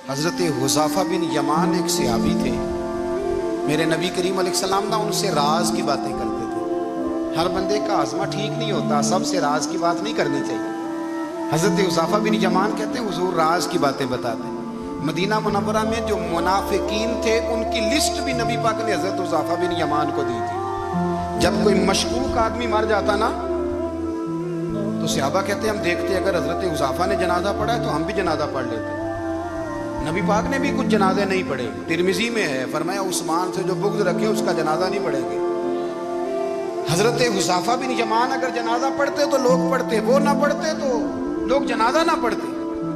حضرت حذیفہ بن یمان ایک صحابی تھے، میرے نبی کریم علیہ السلام نا ان سے راز کی باتیں کرتے تھے۔ ہر بندے کا عزمہ ٹھیک نہیں ہوتا، سب سے راز کی بات نہیں کرنی چاہیے۔ حضرت حذیفہ بن یمان کہتے ہیں حضور راز کی باتیں بتاتے ہیں۔ مدینہ منورہ میں جو منافقین تھے ان کی لسٹ بھی نبی پاک نے حضرت حذیفہ بن یمان کو دی تھی۔ جب کوئی مشکوک آدمی مر جاتا نا تو صحابہ کہتے ہیں ہم دیکھتے اگر حضرت حذیفہ نے جنازہ پڑھا ہے تو ہم بھی جنازہ پڑھ لیتے۔ نبی پاک نے بھی کچھ جنازے نہیں پڑھے، ترمذی میں ہے، فرمایا عثمان سے جو بغض رکھے اس کا جنازہ نہیں پڑھیں گے۔ حضرت حذیفہ بن یمان اگر جنازہ پڑھتے تو لوگ پڑھتے، وہ نہ پڑھتے تو لوگ جنازہ نہ پڑھتے۔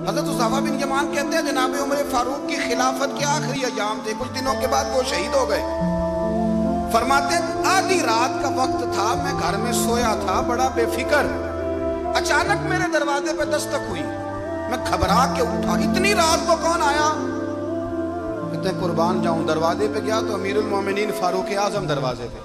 حضرت حذیفہ بن یمان کہتے ہیں جناب عمر فاروق کی خلافت کے آخری ایام تھے، کچھ دنوں کے بعد وہ شہید ہو گئے۔ فرماتے آدھی رات کا وقت تھا، میں گھر میں سویا تھا بڑا بے فکر، اچانک میرے دروازے پہ دستک ہوئی، میں گھبرا کے اٹھا، اتنی رات کو کون آیا؟ کہتے ہیں قربان جاؤں، دروازے پہ گیا تو امیر المومنین فاروق اعظم دروازے پہ۔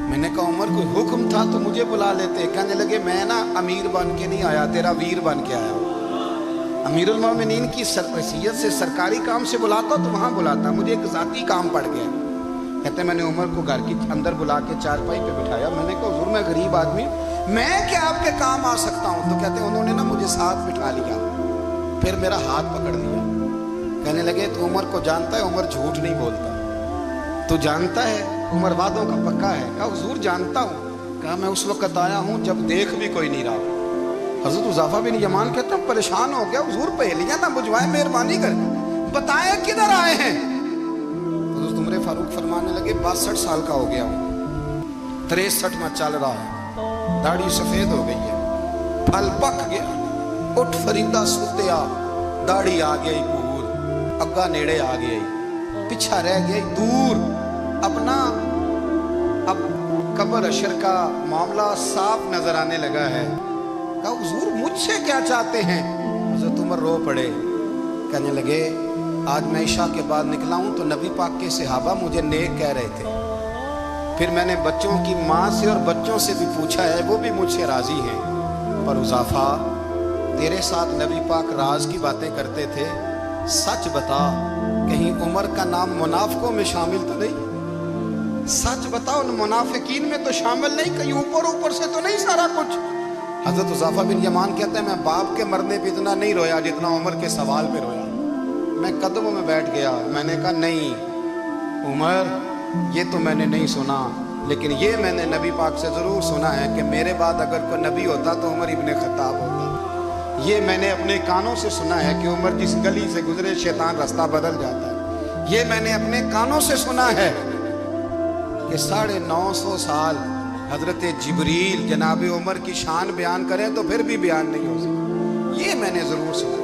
میں نے کہا عمر کوئی حکم تھا تو مجھے بلا لیتے۔ کہنے لگے میں نا امیر بن کے نہیں آیا، تیرا ویر بن کے آیا ہوں۔ امیر المومنین کی حیثیت سے سرکاری کام سے بلاتا تو وہاں بلاتا، مجھے ایک ذاتی کام پڑ گیا۔ کہتے ہیں میں نے عمر کو گھر کی اندر بلا کے چارپائی پہ بٹھایا، میں نے کہا حضور میں غریب آدمی ہوں، میں کیا آپ کے کام آ سکتا ہوں؟ تو کہتے ہیں انہوں نے نا مجھے ساتھ بٹھا لیا، پھر میرا ہاتھ پکڑ لیا، کہنے لگے تو عمر کو جانتا ہے؟ عمر جھوٹ نہیں بولتا، تو جانتا ہے عمر وعدوں کا پکا ہے؟ کہا حضور جانتا ہوں۔ کہا میں اس وقت آیا ہوں جب دیکھ بھی کوئی نہیں رہا۔ حضرت حذیفہ بن یمان کہتے ہیں پریشان ہو گیا، حضور پہلیاں نہ بجھوائیں، مہربانی کر بتائیں کدھر آئے ہیں؟ حضرت عمر فاروق فرمانے لگے 62 سال کا ہو گیا ہوں، 63 میں چل رہا ہے، داڑھی سفید ہو گئی ہے، پھل پک گیا، اٹھ فریدہ ستیا، داڑھی آ گئی دور، اگا نیڑے آ گئی، پیچھا رہ گئی دور، اپنا اب قبر اشر کا معاملہ صاف نظر آنے لگا ہے۔ کہا حضور مجھ سے کیا چاہتے ہیں؟ حضرت عمر رو پڑے، کہنے لگے آج میں عشاء کے بعد نکلا ہوں تو نبی پاک کے صحابہ مجھے نیک کہہ رہے تھے، پھر میں نے بچوں کی ماں سے اور بچوں سے بھی پوچھا ہے، وہ بھی مجھ سے راضی ہیں، پر حذیفہ تیرے ساتھ نبی پاک راز کی باتیں کرتے تھے، سچ بتا کہیں عمر کا نام منافقوں میں شامل تو نہیں؟ سچ بتا ان منافقین میں تو شامل نہیں، کہیں اوپر سے تو نہیں سارا کچھ؟ حضرت حذیفہ بن یمان کہتے ہیں میں باپ کے مرنے پہ اتنا نہیں رویا جتنا عمر کے سوال پہ رویا۔ میں قدموں میں بیٹھ گیا، میں نے کہا نہیں عمر یہ تو میں نے نہیں سنا، لیکن یہ میں نے نبی پاک سے ضرور سنا ہے کہ میرے بعد اگر کوئی نبی ہوتا تو عمر ابن خطاب ہوتا۔ یہ میں نے اپنے کانوں سے سنا ہے کہ عمر جس گلی سے گزرے شیطان رستہ بدل جاتا ہے۔ یہ میں نے اپنے کانوں سے سنا ہے کہ 950 سال حضرت جبریل جناب عمر کی شان بیان کریں تو پھر بھی بیان نہیں ہو سکتا۔ یہ میں نے ضرور سنا۔